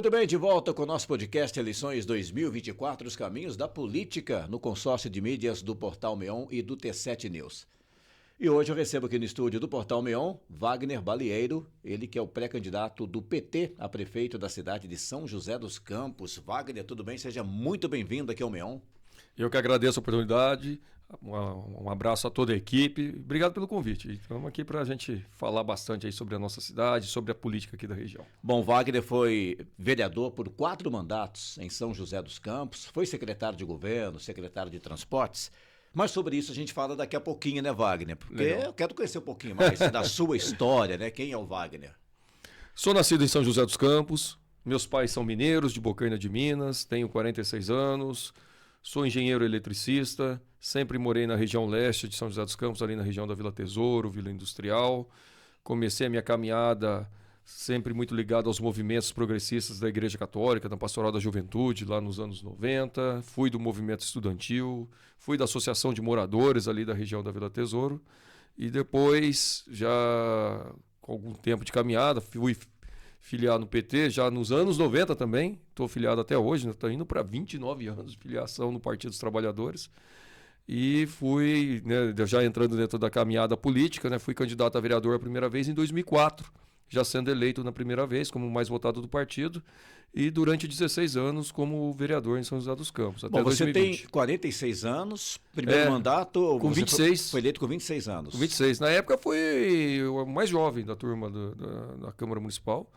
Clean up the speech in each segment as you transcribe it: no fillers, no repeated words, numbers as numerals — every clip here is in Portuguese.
Muito bem, de volta com o nosso podcast Eleições 2024, os caminhos da política, no consórcio de mídias do Portal Meon e do T7 News. E hoje eu recebo aqui no estúdio do Portal Meon, Wagner Balieiro, ele que é o pré-candidato do PT a prefeito da cidade de São José dos Campos. Wagner, tudo bem? Seja muito bem-vindo aqui ao Meon. Eu que agradeço a oportunidade, um abraço a toda a equipe, obrigado pelo convite. Estamos aqui para a gente falar bastante aí sobre a nossa cidade, sobre a política aqui da região. Bom, Wagner foi vereador por 4 mandatos em São José dos Campos, foi secretário de governo, secretário de transportes, mas sobre isso a gente fala daqui a pouquinho, né, Wagner? Porque legal. Eu quero conhecer um pouquinho mais da sua história, né? Quem é o Wagner? Sou nascido em São José dos Campos, meus pais são mineiros de Bocaina de Minas, tenho 46 anos, sou engenheiro eletricista, sempre morei na região leste de São José dos Campos, ali na região da Vila Tesouro, Vila Industrial. Comecei a minha caminhada sempre muito ligado aos movimentos progressistas da Igreja Católica, da Pastoral da Juventude, lá nos anos 90. Fui do movimento estudantil, fui da Associação de Moradores ali da região da Vila Tesouro. E depois, já com algum tempo de caminhada, fui filiado no PT já nos anos 90 também, estou filiado até hoje, estou indo para 29 anos de filiação no Partido dos Trabalhadores e fui, né, já entrando dentro da caminhada política, né, fui candidato a vereador a primeira vez em 2004, já sendo eleito na primeira vez como o mais votado do partido e durante 16 anos como vereador em São José dos Campos. Até Bom, você 2020. tem 46 anos, primeiro mandato... Com 26. Foi eleito com 26 anos. Com 26. Na época fui o mais jovem da turma da Câmara Municipal.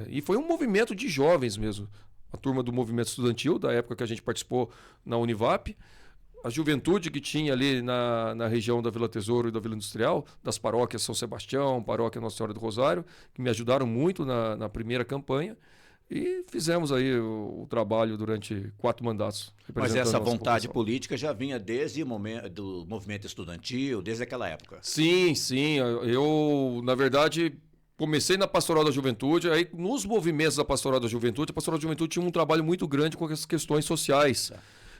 E foi um movimento de jovens mesmo, a turma do movimento estudantil, da época que a gente participou na Univap, a juventude que tinha ali na região da Vila Tesouro e da Vila Industrial, das paróquias São Sebastião, paróquia Nossa Senhora do Rosário, que me ajudaram muito na primeira campanha, e fizemos aí o trabalho durante 4 mandatos. Mas essa vontade política já vinha desde o momento do movimento estudantil, desde aquela época? Sim, eu na verdade... Comecei na Pastoral da Juventude, aí nos movimentos da Pastoral da Juventude, a Pastoral da Juventude tinha um trabalho muito grande com as questões sociais.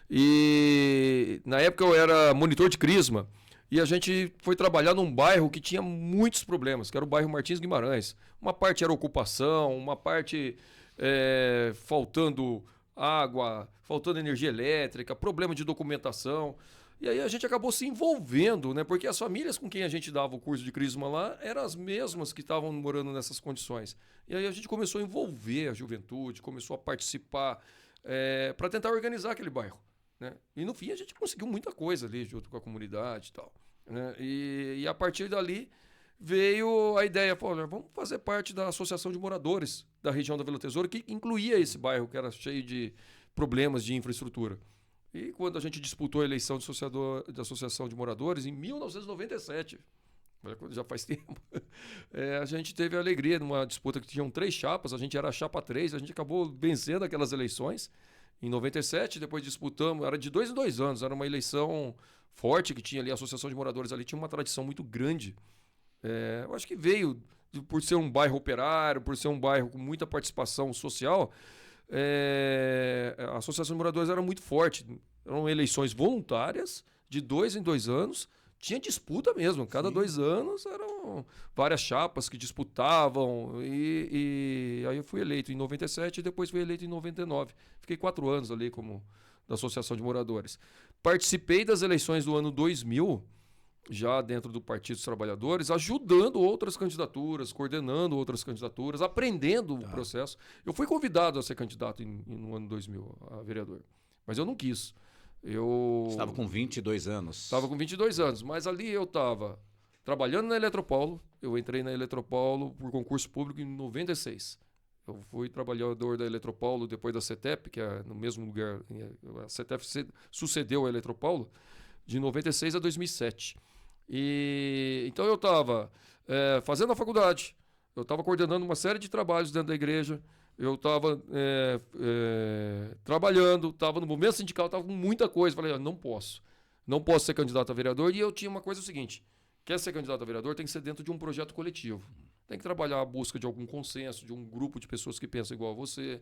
E na época eu era monitor de crisma e a gente foi trabalhar num bairro que tinha muitos problemas, que era o bairro Martins Guimarães. Uma parte era ocupação, uma parte faltando água, faltando energia elétrica, problema de documentação. E aí a gente acabou se envolvendo, né? Porque as famílias com quem a gente dava o curso de crisma lá eram as mesmas que estavam morando nessas condições. E aí a gente começou a envolver a juventude, começou a participar para tentar organizar aquele bairro, né? E no fim a gente conseguiu muita coisa ali junto com a comunidade e tal, né? E a partir dali veio a ideia, vamos fazer parte da Associação de Moradores da região da Vila Tesouro, que incluía esse bairro que era cheio de problemas de infraestrutura. E quando a gente disputou a eleição de associação de moradores, em 1997, já faz tempo, a gente teve a alegria numa disputa que tinham 3 chapas, a gente era a chapa 3, a gente acabou vencendo aquelas eleições. Em 97, depois disputamos, era de 2 em 2 anos, era uma eleição forte que tinha ali, a associação de moradores ali tinha uma tradição muito grande. Eu acho que veio por ser um bairro operário, por ser um bairro com muita participação social. A Associação de Moradores era muito forte. Eram eleições voluntárias, de 2 em 2 anos. Tinha disputa mesmo. Cada 2 anos eram várias chapas que disputavam. E aí eu fui eleito em 97 e depois fui eleito em 99. Fiquei 4 anos ali como da Associação de Moradores. Participei das eleições do ano 2000, já dentro do Partido dos Trabalhadores, ajudando outras candidaturas, coordenando outras candidaturas, aprendendo o processo. Eu fui convidado a ser candidato no ano 2000 a vereador, mas eu não quis. Você estava com 22 anos. Estava com 22 anos, mas ali eu estava trabalhando na Eletropaulo. Eu entrei na Eletropaulo por concurso público em 96. Eu fui trabalhador da Eletropaulo depois da CETEP, que é no mesmo lugar. A CETEP sucedeu a Eletropaulo de 96 a 2007. Então eu estava fazendo a faculdade, eu estava coordenando uma série de trabalhos dentro da igreja, eu estava trabalhando, estava no movimento sindical, estava com muita coisa. Falei, não posso ser candidato a vereador. E eu tinha uma coisa seguinte: quer ser candidato a vereador tem que ser dentro de um projeto coletivo, tem que trabalhar a busca de algum consenso, de um grupo de pessoas que pensam igual a você,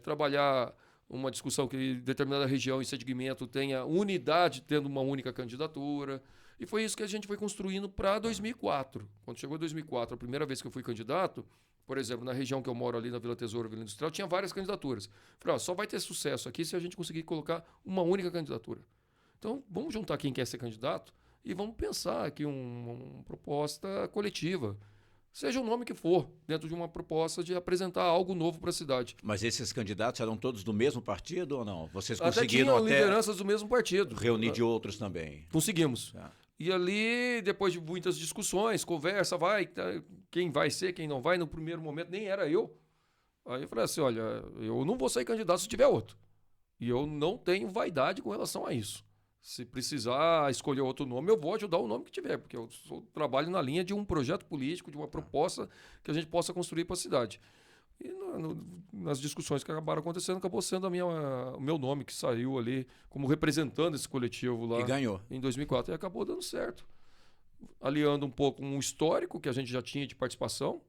trabalhar uma discussão que determinada região e segmento tenha unidade, tendo uma única candidatura. E foi isso que a gente foi construindo para 2004. Quando chegou 2004, a primeira vez que eu fui candidato, Por exemplo, na região que eu moro ali, na Vila Tesouro, Vila Industrial, tinha várias candidaturas. Falei, ó, só vai ter sucesso aqui se a gente conseguir colocar uma única candidatura. Então, vamos juntar quem quer ser candidato e vamos pensar aqui uma proposta coletiva. Seja o nome que for, dentro de uma proposta de apresentar algo novo para a cidade. Mas esses candidatos eram todos do mesmo partido ou não? Vocês Até conseguiram tinham lideranças do mesmo partido. reunir de outros também? Conseguimos. Tá. E ali, depois de muitas discussões, conversa, quem vai ser, quem não vai, no primeiro momento nem era eu. Aí eu falei assim, olha, eu não vou sair candidato se tiver outro. E eu não tenho vaidade com relação a isso. Se precisar escolher outro nome, eu vou ajudar o nome que tiver, porque eu trabalho na linha de um projeto político, de uma proposta que a gente possa construir para a cidade. E nas discussões que acabaram acontecendo, acabou sendo o meu nome que saiu ali como representando esse coletivo lá. E ganhou. Em 2004. E acabou dando certo. Aliando um pouco um histórico que a gente já tinha de participação,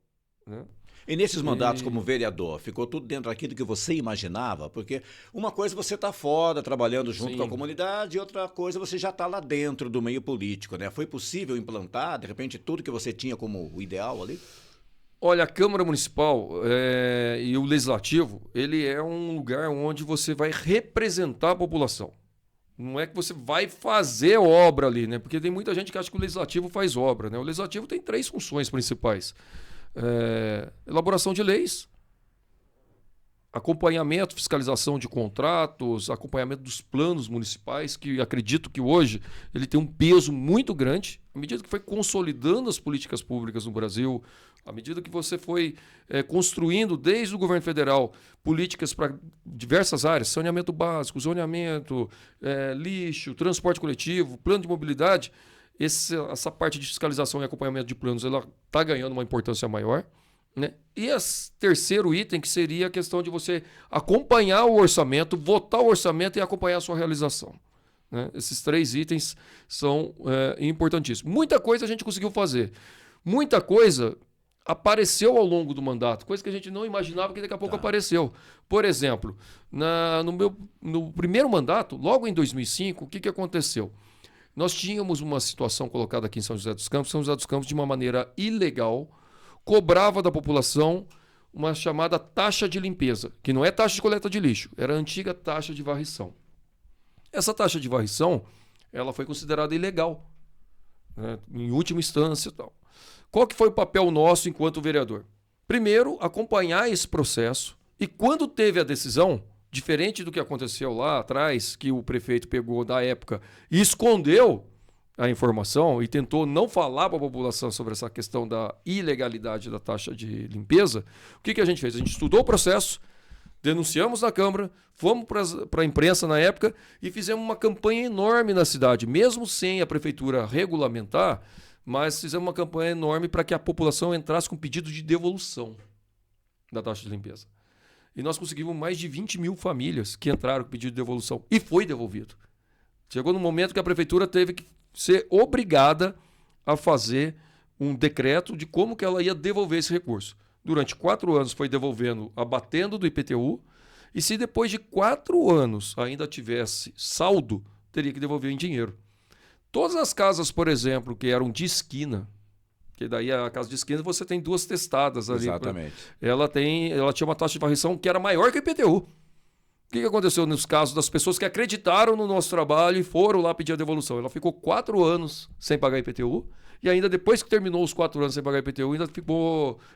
né? E nesses mandatos como vereador, ficou tudo dentro daquilo que você imaginava? Porque uma coisa você está fora, trabalhando junto Sim. com a comunidade, e outra coisa você já está lá dentro do meio político, né? Foi possível implantar, de repente, tudo que você tinha como o ideal ali? Olha, a Câmara Municipal e o Legislativo, ele é um lugar onde você vai representar a população. Não é que você vai fazer obra ali, né? Porque tem muita gente que acha que o Legislativo faz obra, né? O Legislativo tem 3 funções principais. Elaboração de leis, acompanhamento, fiscalização de contratos, acompanhamento dos planos municipais, que acredito que hoje ele tem um peso muito grande, à medida que foi consolidando as políticas públicas no Brasil, à medida que você foi construindo desde o governo federal políticas para diversas áreas, saneamento básico, zoneamento, lixo, transporte coletivo, plano de mobilidade. Essa parte de fiscalização e acompanhamento de planos ela está ganhando uma importância maior, né? E o terceiro item, que seria a questão de você acompanhar o orçamento, votar o orçamento e acompanhar a sua realização, né? Esses 3 itens são importantíssimos. Muita coisa a gente conseguiu fazer. Muita coisa apareceu ao longo do mandato, coisa que a gente não imaginava que daqui a pouco apareceu. Por exemplo, no primeiro mandato, logo em 2005, o que aconteceu? Nós tínhamos uma situação colocada aqui em São José dos Campos. São José dos Campos, de uma maneira ilegal, cobrava da população uma chamada taxa de limpeza, que não é taxa de coleta de lixo, era a antiga taxa de varrição. Essa taxa de varrição, ela foi considerada ilegal, né, em última instância e tal. Qual que foi o papel nosso enquanto vereador? Primeiro, acompanhar esse processo e quando teve a decisão, diferente do que aconteceu lá atrás, que o prefeito pegou da época e escondeu a informação e tentou não falar para a população sobre essa questão da ilegalidade da taxa de limpeza, o que a gente fez? A gente estudou o processo, denunciamos na Câmara, fomos para a imprensa na época e fizemos uma campanha enorme na cidade, mesmo sem a prefeitura regulamentar, mas fizemos uma campanha enorme para que a população entrasse com pedido de devolução da taxa de limpeza. E nós conseguimos mais de 20 mil famílias que entraram com pedido de devolução. E foi devolvido. Chegou no momento que a prefeitura teve que ser obrigada a fazer um decreto de como que ela ia devolver esse recurso. Durante 4 anos foi devolvendo, abatendo do IPTU. E se depois de 4 anos ainda tivesse saldo, teria que devolver em dinheiro. Todas as casas, por exemplo, que eram de esquina, que daí a casa de esquina você tem 2 testadas ali. Exatamente. Ela tinha uma taxa de varrição que era maior que o IPTU. O que aconteceu nos casos das pessoas que acreditaram no nosso trabalho e foram lá pedir a devolução? Ela ficou 4 anos sem pagar IPTU e ainda depois que terminou os 4 anos sem pagar IPTU, ainda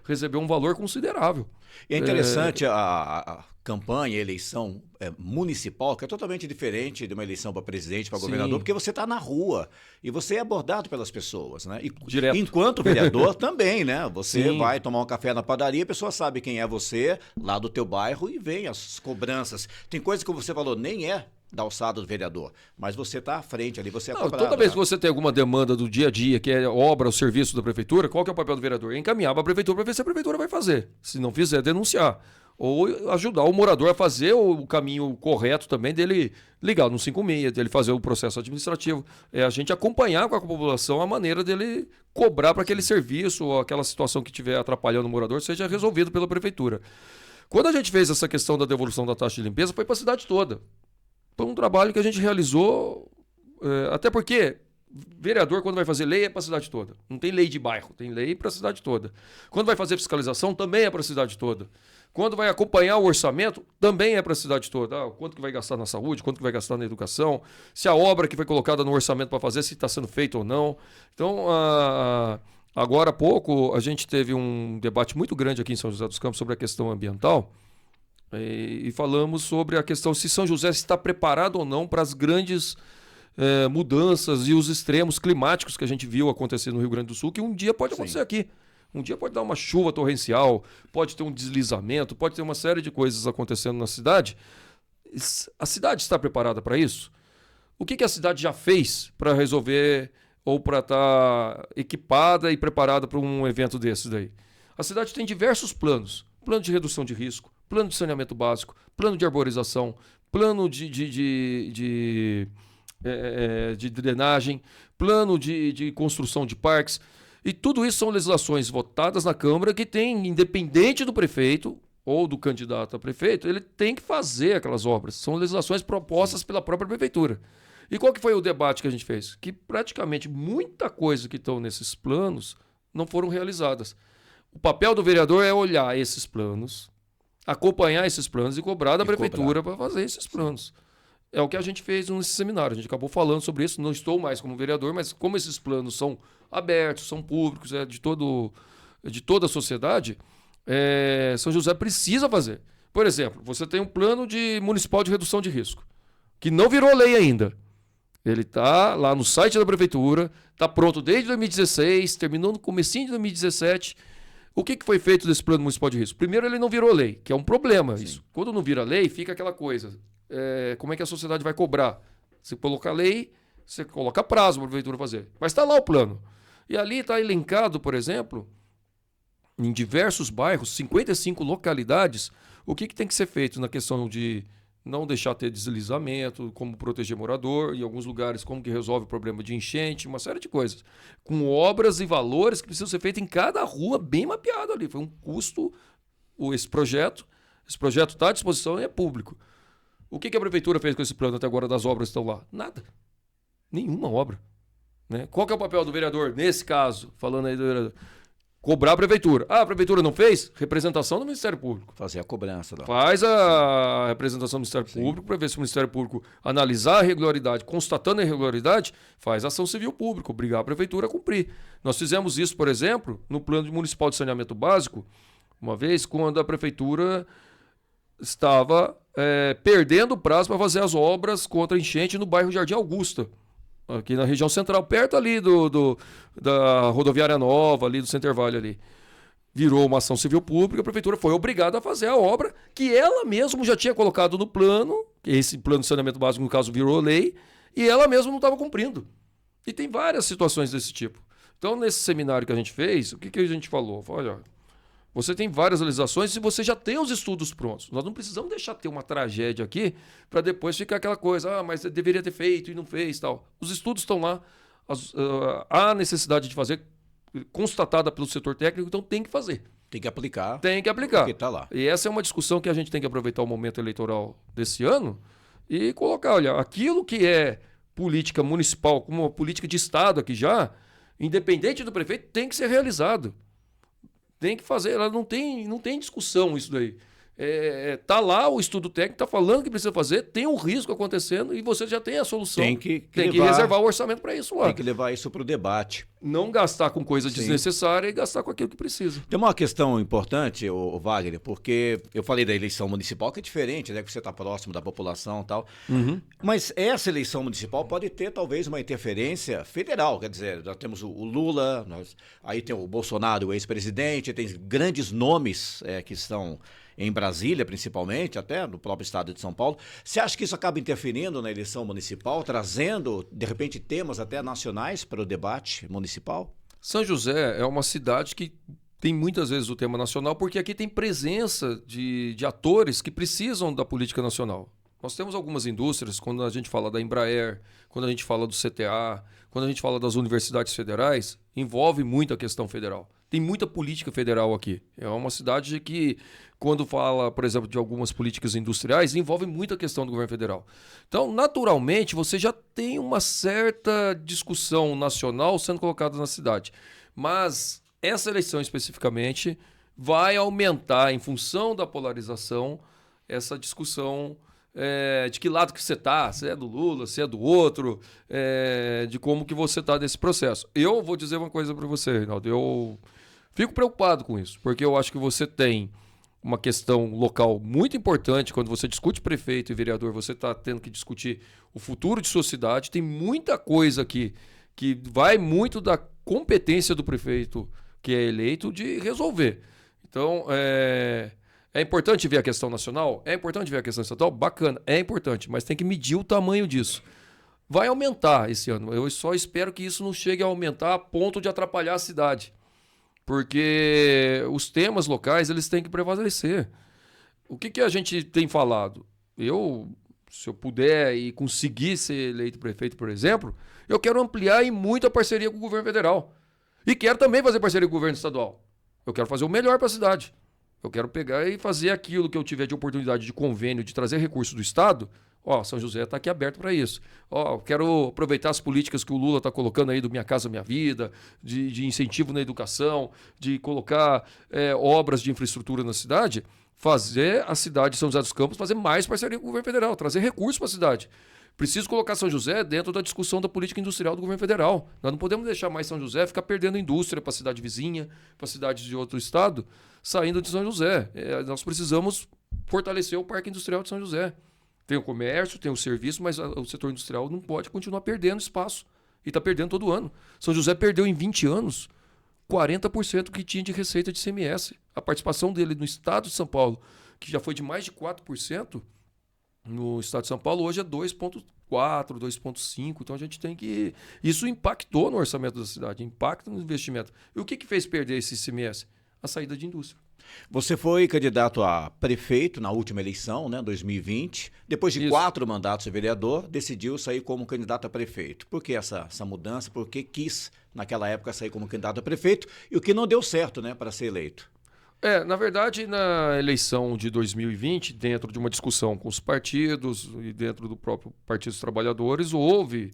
recebeu um valor considerável. E é interessante a campanha, a eleição municipal, que é totalmente diferente de uma eleição para presidente, para governador, porque você está na rua e você é abordado pelas pessoas, né? E, direto. Enquanto vereador também, né? Você Sim. vai tomar um café na padaria, a pessoa sabe quem é você lá do teu bairro e vem as cobranças. Tem coisa que você falou, nem é da alçada do vereador, mas você está à frente ali, você é cobrado. Toda vez que você tem alguma demanda do dia a dia, que é obra ou serviço da prefeitura, qual que é o papel do vereador? É encaminhar para a prefeitura para ver se a prefeitura vai fazer. Se não fizer, denunciar. Ou ajudar o morador a fazer o caminho correto também dele ligar no 56, dele fazer o processo administrativo. É a gente acompanhar com a população a maneira dele cobrar para aquele serviço ou aquela situação que estiver atrapalhando o morador seja resolvido pela prefeitura. Quando a gente fez essa questão da devolução da taxa de limpeza, foi para a cidade toda. Foi um trabalho que a gente realizou, até porque Vereador, quando vai fazer lei, é para a cidade toda. Não tem lei de bairro, tem lei para a cidade toda. Quando vai fazer fiscalização, também é para a cidade toda. Quando vai acompanhar o orçamento, também é para a cidade toda. Quanto que vai gastar na saúde, quanto que vai gastar na educação, se a obra que foi colocada no orçamento para fazer, se está sendo feita ou não. Então, agora há pouco, a gente teve um debate muito grande aqui em São José dos Campos sobre a questão ambiental e falamos sobre a questão se São José está preparado ou não para as grandes mudanças e os extremos climáticos que a gente viu acontecer no Rio Grande do Sul, que um dia pode acontecer aqui. Um dia pode dar uma chuva torrencial, pode ter um deslizamento, pode ter uma série de coisas acontecendo na cidade. A cidade está preparada para isso? O que a cidade já fez para resolver ou para estar equipada e preparada para um evento desse daí? A cidade tem diversos planos. Plano de redução de risco, plano de saneamento básico, plano de arborização, plano de drenagem, plano de construção de parques. E tudo isso são legislações votadas na Câmara que tem, independente do prefeito ou do candidato a prefeito, ele tem que fazer aquelas obras. São legislações propostas pela própria prefeitura. E qual que foi o debate que a gente fez? Que praticamente muita coisa que estão nesses planos não foram realizadas. O papel do vereador é olhar esses planos, acompanhar esses planos e cobrar da prefeitura para fazer esses planos. É o que a gente fez nesse seminário. A gente acabou falando sobre isso. Não estou mais como vereador, mas como esses planos são abertos, são públicos, de toda a sociedade, São José precisa fazer. Por exemplo, você tem um plano municipal de redução de risco, que não virou lei ainda. Ele está lá no site da prefeitura, está pronto desde 2016, terminou no comecinho de 2017. O que foi feito desse plano municipal de risco? Primeiro, ele não virou lei, que é um problema. Isso. Quando não vira lei, fica aquela coisa. Como é que a sociedade vai cobrar? Você coloca lei, você coloca prazo para a prefeitura fazer. Mas está lá o plano. E ali está elencado, por exemplo, em diversos bairros, 55 localidades, o que tem que ser feito na questão de não deixar ter deslizamento, como proteger morador, em alguns lugares como que resolve o problema de enchente, uma série de coisas. Com obras e valores que precisam ser feitos em cada rua, bem mapeado ali. Foi um custo, esse projeto está à disposição e é público. O que a prefeitura fez com esse plano até agora das obras que estão lá? Nada. Nenhuma obra. Né? Qual que é o papel do vereador, nesse caso, falando aí do vereador? Cobrar a prefeitura. A prefeitura não fez? Representação do Ministério Público. Fazer a cobrança. Lá. Faz a representação do Ministério Público para ver se o Ministério Público analisar a irregularidade, constatando a irregularidade, faz ação civil pública, obrigar a prefeitura a cumprir. Nós fizemos isso, por exemplo, no Plano Municipal de Saneamento Básico, uma vez quando a prefeitura estava perdendo o prazo para fazer as obras contra a enchente no bairro Jardim Augusta, aqui na região central, perto ali da rodoviária nova, ali do Center Valley ali. Virou uma ação civil pública, a prefeitura foi obrigada a fazer a obra que ela mesma já tinha colocado no plano, esse plano de saneamento básico, no caso, virou lei, e ela mesma não estava cumprindo. E tem várias situações desse tipo. Então, nesse seminário que a gente fez, o que a gente falou? Olha, você tem várias legislações e você já tem os estudos prontos. Nós não precisamos deixar ter uma tragédia aqui para depois ficar aquela coisa, mas deveria ter feito e não fez tal. Os estudos estão lá, há necessidade de fazer, constatada pelo setor técnico, então tem que fazer. Tem que aplicar. Tem que aplicar. Porque está lá. E essa é uma discussão que a gente tem que aproveitar o momento eleitoral desse ano e colocar, olha, aquilo que é política municipal, como uma política de Estado aqui já, independente do prefeito, tem que ser realizado. Tem que fazer, ela não tem discussão isso daí. Tá lá o estudo técnico, tá falando que precisa fazer, tem um risco acontecendo e você já tem a solução. Tem que reservar o orçamento para isso lá. Tem que levar isso para o debate. Não gastar com coisa desnecessária e gastar com aquilo que precisa. Tem uma questão importante, o Wagner, porque eu falei da eleição municipal, que é diferente, né? Que você está próximo da população e tal. Uhum. Mas essa eleição municipal pode ter, talvez, uma interferência federal. Quer dizer, nós temos o Lula, aí tem o Bolsonaro, o ex-presidente, tem grandes nomes que estão em Brasília, principalmente, até no próprio estado de São Paulo. Você acha que isso acaba interferindo na eleição municipal, trazendo, de repente, temas até nacionais para o debate municipal? São José é uma cidade que tem muitas vezes o tema nacional, porque aqui tem presença de atores que precisam da política nacional. Nós temos algumas indústrias, quando a gente fala da Embraer, quando a gente fala do CTA, quando a gente fala das universidades federais, envolve muito a questão federal. Tem muita política federal aqui. É uma cidade que, quando fala, por exemplo, de algumas políticas industriais, envolve muita questão do governo federal. Então, naturalmente, você já tem uma certa discussão nacional sendo colocada na cidade. Mas essa eleição especificamente vai aumentar, em função da polarização, essa discussão de que lado que você está, se é do Lula, se é do outro, de como que você está nesse processo. Eu vou dizer uma coisa para você, Reinaldo, eu fico preocupado com isso, porque eu acho que você tem uma questão local muito importante. Quando você discute prefeito e vereador, você está tendo que discutir o futuro de sua cidade. Tem muita coisa aqui que vai muito da competência do prefeito que é eleito de resolver. Então, é importante ver a questão nacional? É importante ver a questão estadual? Bacana, é importante, mas tem que medir o tamanho disso. Vai aumentar esse ano. Eu só espero que isso não chegue a aumentar a ponto de atrapalhar a cidade. Porque os temas locais, eles têm que prevalecer. O que a gente tem falado? Se eu puder e conseguir ser eleito prefeito, por exemplo, eu quero ampliar em muito a parceria com o governo federal. E quero também fazer parceria com o governo estadual. Eu quero fazer o melhor para a cidade. Eu quero pegar e fazer aquilo que eu tiver de oportunidade de convênio, de trazer recursos do Estado. São José está aqui aberto para isso. Quero aproveitar as políticas que o Lula está colocando aí do Minha Casa Minha Vida, de incentivo na educação, de colocar obras de infraestrutura na cidade, fazer a cidade de São José dos Campos fazer mais parceria com o governo federal, trazer recursos para a cidade. Preciso colocar São José dentro da discussão da política industrial do governo federal. Nós não podemos deixar mais São José ficar perdendo indústria para a cidade vizinha, para cidades de outro estado, saindo de São José. Nós precisamos fortalecer o Parque Industrial de São José. Tem o comércio, tem o serviço, mas o setor industrial não pode continuar perdendo espaço. E está perdendo todo ano. São José perdeu em 20 anos 40% que tinha de receita de ICMS. A participação dele no estado de São Paulo, que já foi de mais de 4%, no estado de São Paulo, hoje é 2,4%, 2,5%. Então a gente tem que... Isso impactou no orçamento da cidade, impacta no investimento. E o que fez perder esse ICMS? A saída de indústria. Você foi candidato a prefeito na última eleição, né, 2020. Depois de 4 mandatos de vereador, decidiu sair como candidato a prefeito. Por que essa mudança? Por que quis, naquela época, sair como candidato a prefeito? E o que não deu certo, né, para ser eleito? Na verdade, na eleição de 2020, dentro de uma discussão com os partidos e dentro do próprio Partido dos Trabalhadores, houve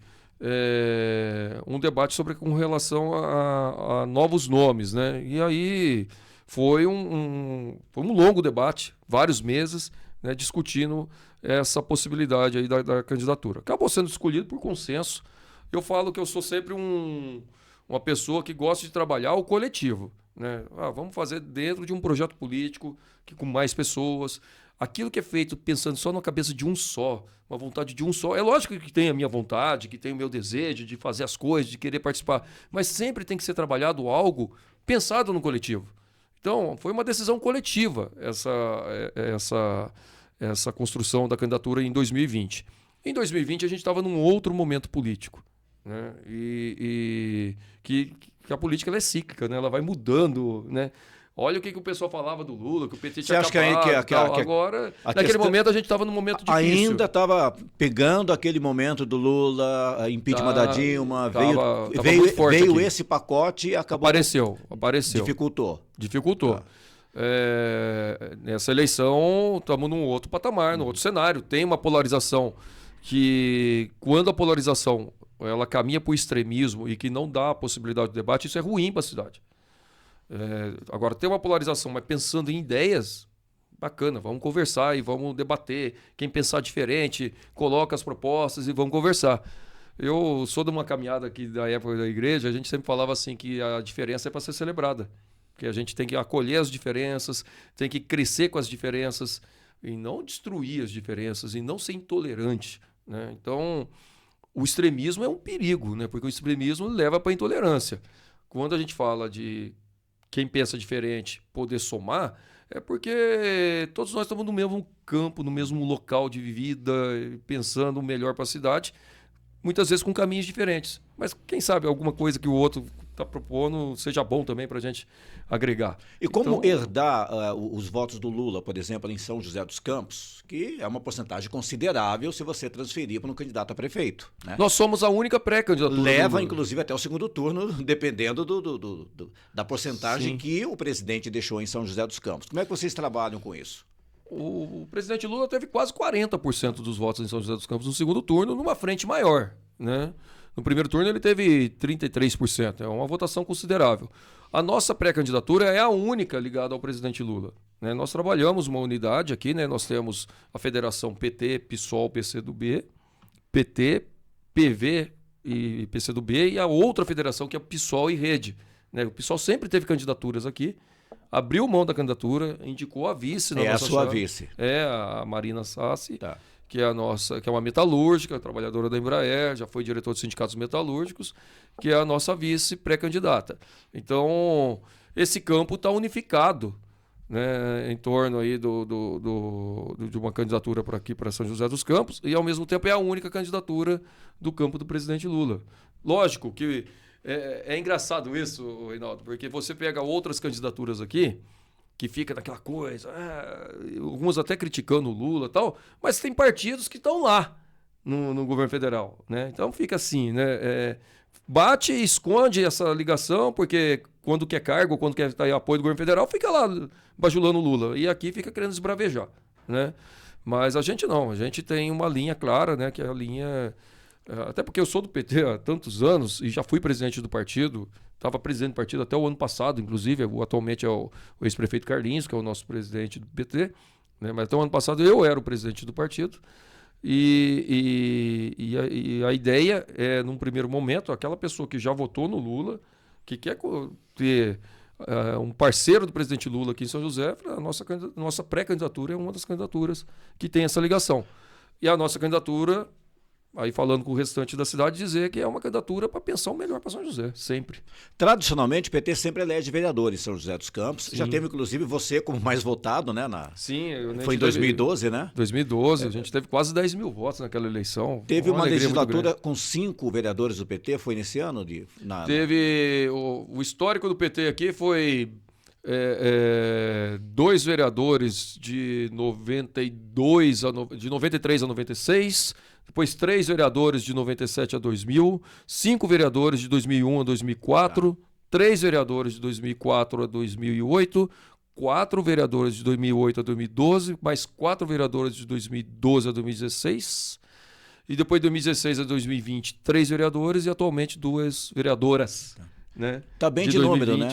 um debate com relação a novos nomes, né? E aí... Foi um longo debate, vários meses, né, discutindo essa possibilidade aí da candidatura. Acabou sendo escolhido por consenso. Eu falo que eu sou sempre uma pessoa que gosta de trabalhar o coletivo, né? Vamos fazer dentro de um projeto político com mais pessoas. Aquilo que é feito pensando só na cabeça de um só, uma vontade de um só. É lógico que tem a minha vontade, que tem o meu desejo de fazer as coisas, de querer participar, mas sempre tem que ser trabalhado algo pensado no coletivo. Então, foi uma decisão coletiva essa construção da candidatura em 2020. Em 2020, a gente estava num outro momento político, né? E que a política ela é cíclica, né? Ela vai mudando, né? Olha o que o pessoal falava do Lula, que o PT tinha acabado. Agora, naquele momento, a gente estava num momento difícil. Ainda estava pegando aquele momento do Lula, impeachment da Dilma, veio esse pacote e acabou... Apareceu. Dificultou. Nessa eleição, estamos num outro patamar, num outro cenário. Tem uma polarização que, quando a polarização ela caminha para o extremismo e que não dá a possibilidade de debate, isso é ruim para a cidade. Agora, tem uma polarização, mas pensando em ideias, bacana, vamos conversar e vamos debater. Quem pensar diferente, coloca as propostas e vamos conversar. Eu sou de uma caminhada aqui da época da igreja, a gente sempre falava assim que a diferença é para ser celebrada. Que a gente tem que acolher as diferenças, tem que crescer com as diferenças e não destruir as diferenças e não ser intolerante, né? Então, o extremismo é um perigo, né? Porque o extremismo leva para a intolerância. Quando a gente fala de quem pensa diferente poder somar, é porque todos nós estamos no mesmo campo, no mesmo local de vida, pensando o melhor para a cidade, muitas vezes com caminhos diferentes. Mas quem sabe alguma coisa que o outro está propondo seja bom também para a gente agregar. E como Então, herdar os votos do Lula, por exemplo, em São José dos Campos, que é uma porcentagem considerável se você transferir para um candidato a prefeito, né? nós somos a única pré-candidatura. Leva, inclusive, até o segundo turno, dependendo da porcentagem Sim. que o presidente deixou em São José dos Campos. Como é que vocês trabalham com isso? O presidente Lula teve quase 40% dos votos em São José dos Campos no segundo turno, numa frente maior, né? No primeiro turno ele teve 33%, é uma votação considerável. A nossa pré-candidatura é a única ligada ao presidente Lula, né? Nós trabalhamos uma unidade aqui, né? Nós temos a federação PT, PSOL, PCdoB, PT, PV e PCdoB e a outra federação que é PSOL e Rede, né? O PSOL sempre teve candidaturas aqui, abriu mão da candidatura, indicou a vice na É a nossa sua chave. vice. É a Marina Sassi, Tá. que é a nossa, que é uma metalúrgica, trabalhadora da Embraer, já foi diretor dos sindicatos metalúrgicos, que é a nossa vice pré-candidata. Então, esse campo está unificado, né, em torno aí de uma candidatura por aqui para São José dos Campos, e ao mesmo tempo é a única candidatura do campo do presidente Lula. Lógico que é engraçado isso, Reinaldo, porque você pega outras candidaturas aqui, que fica daquela coisa, alguns até criticando o Lula e tal, mas tem partidos que estão lá no governo federal, né? Então fica assim, né? Bate e esconde essa ligação, porque quando quer cargo, quando quer estar em apoio do governo federal, fica lá bajulando o Lula. E aqui fica querendo esbravejar, né? Mas a gente não, a gente tem uma linha clara, né? Que é a linha... Até porque eu sou do PT há tantos anos e já fui presidente do partido, estava presidente do partido até o ano passado, inclusive, atualmente é o ex-prefeito Carlinhos, que é o nosso presidente do PT, né? Mas até o ano passado eu era o presidente do partido. E a ideia é, num primeiro momento, aquela pessoa que já votou no Lula, que quer ter um parceiro do presidente Lula aqui em São José, a nossa pré-candidatura é uma das candidaturas que tem essa ligação. E a nossa candidatura, aí falando com o restante da cidade, dizer que é uma candidatura para pensar o melhor para São José, sempre. Tradicionalmente, o PT sempre elege vereadores em São José dos Campos. Sim. Já teve, inclusive, você como mais votado, né? Sim. Foi em 2012, né? 2012, a gente teve quase 10 mil votos naquela eleição. Teve uma legislatura muito com 5 vereadores do PT, foi nesse ano? Teve... O histórico do PT aqui foi 2 vereadores de 93 a 96... Depois 3 vereadores de 97 a 2000, 5 vereadores de 2001 a 2004, 3 vereadores de 2004 a 2008, 4 vereadores de 2008 a 2012, mais 4 vereadores de 2012 a 2016, e depois de 2016 a 2020, 3 vereadores e atualmente 2 vereadoras. Né? Tá bem de número, né?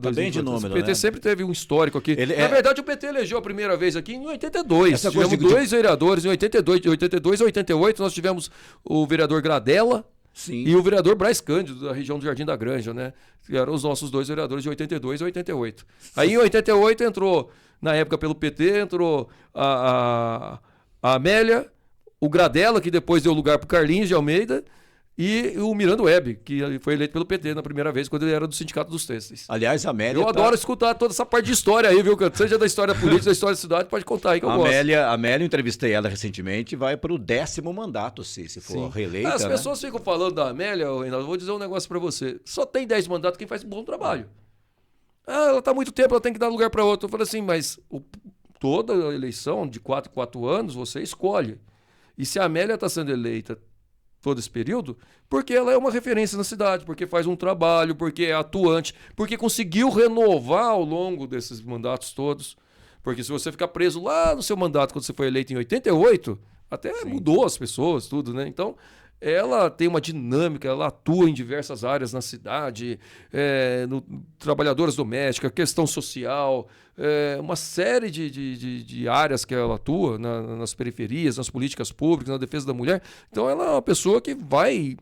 Tá bem de número, o PT sempre teve um histórico aqui. Na verdade, o PT elegeu a primeira vez aqui em 82. Tivemos 2 vereadores em 82. De 82 a 88 nós tivemos o vereador Gradella. Sim. E o vereador Braz Cândido, da região do Jardim da Granja, né? Que eram os nossos 2 vereadores de 82 a 88. Aí em 88 entrou, na época pelo PT, entrou a Amélia, o Gradella, que depois deu lugar para o Carlinhos de Almeida, e o Miranda Web, que foi eleito pelo PT na primeira vez, quando ele era do Sindicato dos Têxteis. Aliás, a Amélia... Eu adoro escutar toda essa parte de história aí, viu, Canto? Seja da história política, da história da cidade, pode contar aí que eu gosto. A Amélia, eu entrevistei ela recentemente, vai para o 10º mandato, se for reeleita. As pessoas ficam falando da Amélia, Reinaldo, vou dizer um negócio para você. Só tem 10 mandatos quem faz um bom trabalho. Ela está há muito tempo, ela tem que dar lugar para outro. Eu falei assim, mas toda eleição de 4 em 4 anos, você escolhe. E se a Amélia está sendo eleita todo esse período, porque ela é uma referência na cidade, porque faz um trabalho, porque é atuante, porque conseguiu renovar ao longo desses mandatos todos. Porque se você ficar preso lá no seu mandato, quando você foi eleito em 88, até mudou as pessoas, tudo, né? Então, ela tem uma dinâmica, ela atua em diversas áreas na cidade, trabalhadoras domésticas, questão social, uma série de áreas que ela atua nas periferias, nas políticas públicas, na defesa da mulher. Então ela é uma pessoa que vai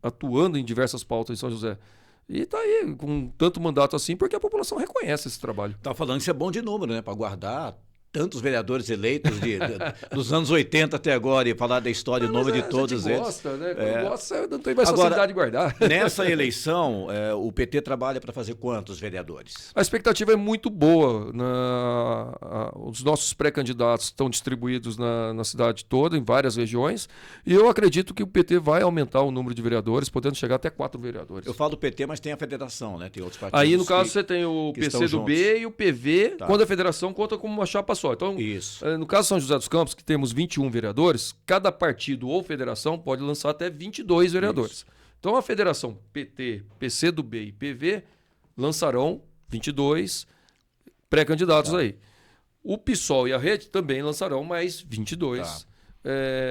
atuando em diversas pautas em São José. E está aí com tanto mandato assim porque a população reconhece esse trabalho. Tá falando que isso é bom de número, né? Para guardar tantos vereadores eleitos dos anos 80 até agora e falar da história e o nome de todos eles. Gosta, né? Quando gosta, não tem mais facilidade de guardar. Nessa eleição, o PT trabalha para fazer quantos vereadores? A expectativa é muito boa. Os nossos pré-candidatos estão distribuídos na cidade toda, em várias regiões, e eu acredito que o PT vai aumentar o número de vereadores, podendo chegar até 4 vereadores. Eu falo do PT, mas tem a federação, né? Tem outros partidos. Aí, no caso, você tem o PCdoB e o PV, quando a federação conta como uma chapa só. Então, no caso de São José dos Campos, que temos 21 vereadores, cada partido ou federação pode lançar até 22 vereadores. Isso. Então, a federação PT, PCdoB e PV lançarão 22 pré-candidatos aí. O PSOL e a Rede também lançarão mais 22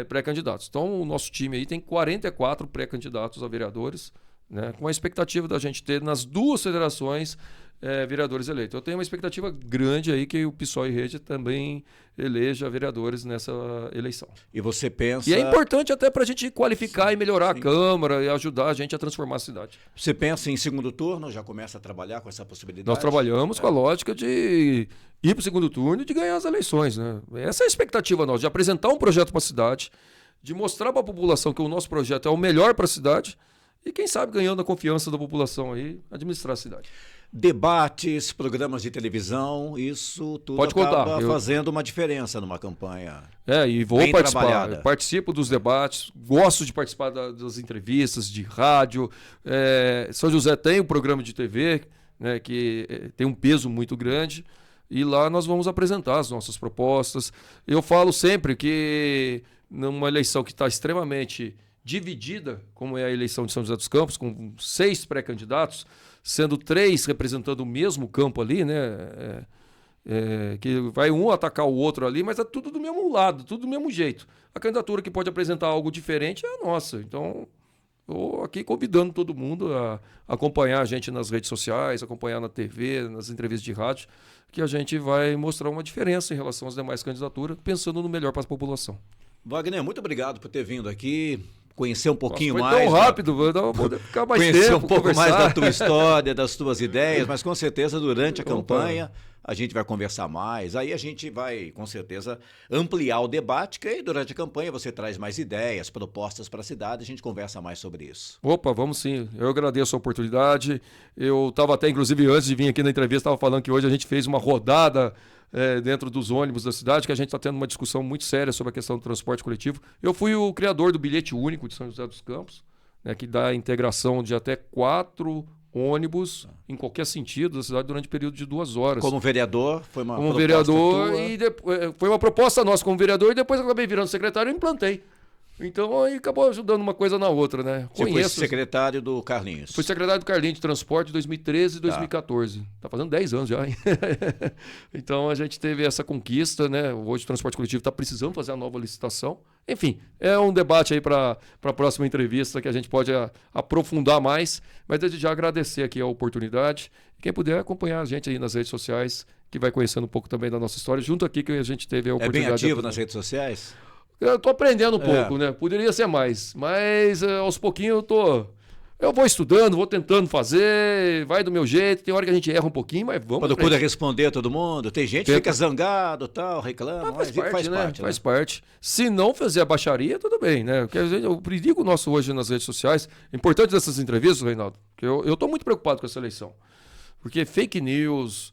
pré-candidatos. Então, o nosso time aí tem 44 pré-candidatos a vereadores, né, com a expectativa da gente ter nas duas federações vereadores eleitos. Eu tenho uma expectativa grande aí que o PSOL e Rede também eleja vereadores nessa eleição. E você pensa... E é importante até para a gente qualificar e melhorar a Câmara e ajudar a gente a transformar a cidade. Você pensa em segundo turno? Já começa a trabalhar com essa possibilidade? Nós trabalhamos com a lógica de ir para o segundo turno e de ganhar as eleições, né? Essa é a expectativa nossa, de apresentar um projeto para a cidade, de mostrar para a população que o nosso projeto é o melhor para a cidade e, quem sabe, ganhando a confiança da população aí, administrar a cidade. Debates, programas de televisão, isso tudo pode acaba fazendo uma diferença numa campanha. E vou participar. Participo dos debates, gosto de participar das entrevistas, de rádio. São José tem um programa de TV, né, que tem um peso muito grande, e lá nós vamos apresentar as nossas propostas. Eu falo sempre que numa eleição que está extremamente dividida, como é a eleição de São José dos Campos, com 6 pré-candidatos, sendo 3 representando o mesmo campo ali, né? Que vai um atacar o outro ali, mas é tudo do mesmo lado, tudo do mesmo jeito. A candidatura que pode apresentar algo diferente é a nossa. Então, estou aqui convidando todo mundo a acompanhar a gente nas redes sociais, acompanhar na TV, nas entrevistas de rádio, que a gente vai mostrar uma diferença em relação às demais candidaturas, pensando no melhor para a população. Wagner, muito obrigado por ter vindo aqui. Conhecer um pouquinho foi mais. Tão rápido, vou poder ficar mais conhecer tempo, um pouco conversar. mais da tua história, das tuas ideias, mas com certeza durante a campanha a gente vai conversar mais. Aí a gente vai, com certeza, ampliar o debate, que aí durante a campanha você traz mais ideias, propostas para a cidade, a gente conversa mais sobre isso. Opa, vamos sim. Eu agradeço a oportunidade. Eu estava até, inclusive, antes de vir aqui na entrevista, estava falando que hoje a gente fez uma rodada dentro dos ônibus da cidade, que a gente está tendo uma discussão muito séria sobre a questão do transporte coletivo. Eu fui o criador do bilhete único de São José dos Campos, né, que dá a integração de até 4 ônibus em qualquer sentido da cidade durante um período de 2 horas. Como vereador, foi uma como proposta vereador tua? Foi uma proposta nossa como vereador, e depois eu acabei virando secretário e implantei. Então aí acabou ajudando uma coisa na outra, né? Você foi secretário do Carlinhos. Fui secretário do Carlinhos de Transporte em 2013 e 2014. Tá fazendo 10 anos já, hein? Então a gente teve essa conquista, né? Hoje o transporte coletivo está precisando fazer a nova licitação. Enfim, é um debate aí para a próxima entrevista que a gente pode aprofundar mais, mas desde já agradecer aqui a oportunidade. Quem puder acompanhar a gente aí nas redes sociais, que vai conhecendo um pouco também da nossa história, junto aqui que a gente teve a oportunidade. É bem ativo nas redes sociais? Eu tô aprendendo um pouco, né? Poderia ser mais, mas aos pouquinhos eu vou estudando, vou tentando fazer, vai do meu jeito. Tem hora que a gente erra um pouquinho, mas vamos. Procura responder a todo mundo. Tem gente que fica zangado, tal, reclama, mas faz parte, né? Faz parte. Se não fazer a baixaria, tudo bem, né? Porque o perigo nosso hoje nas redes sociais, importante dessas entrevistas, Reinaldo, que eu tô muito preocupado com essa eleição. Porque fake news,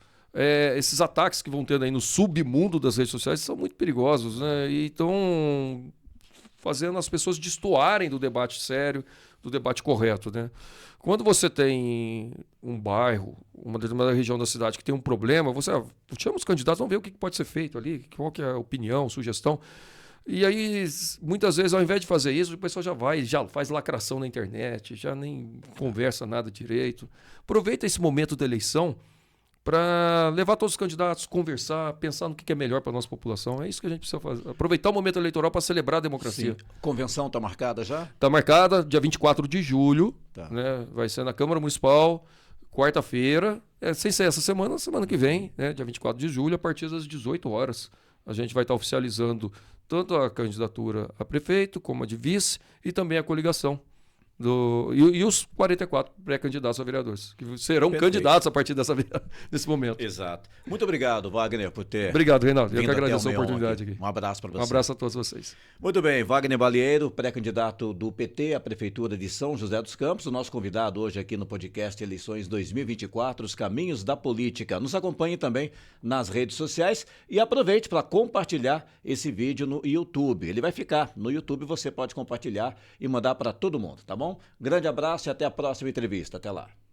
esses ataques que vão tendo aí no submundo das redes sociais são muito perigosos, né? E estão fazendo as pessoas destoarem do debate sério, do debate correto, né? Quando você tem um bairro, uma determinada região da cidade que tem um problema, você chama os candidatos, vamos ver o que pode ser feito ali, qual que é a opinião, sugestão. E aí, muitas vezes, ao invés de fazer isso, o pessoal já faz lacração na internet, já nem conversa nada direito. Aproveita esse momento da eleição para levar todos os candidatos, conversar, pensar no que é melhor para a nossa população. É isso que a gente precisa fazer. Aproveitar o momento eleitoral para celebrar a democracia. Sim. Convenção está marcada já? Está marcada, dia 24 de julho. Tá. Né? Vai ser na Câmara Municipal, quarta-feira. Sem ser essa semana, semana que vem, né? Dia 24 de julho, a partir das 18 horas. A gente vai estar oficializando tanto a candidatura a prefeito, como a de vice, e também a coligação. E os 44 pré-candidatos a vereadores, que serão candidatos a partir desse momento. Exato. Muito obrigado, Wagner, por ter... Obrigado, Reinaldo. Eu que vindo até agradeço o a Meon oportunidade aqui. aqui. Um abraço para você. Um abraço a todos vocês. Muito bem, Wagner Balieiro, pré-candidato do PT à Prefeitura de São José dos Campos, o nosso convidado hoje aqui no podcast Eleições 2024, os caminhos da política. Nos acompanhe também nas redes sociais e aproveite para compartilhar esse vídeo no YouTube. Ele vai ficar no YouTube, você pode compartilhar e mandar para todo mundo, tá bom? Grande abraço e até a próxima entrevista. Até lá.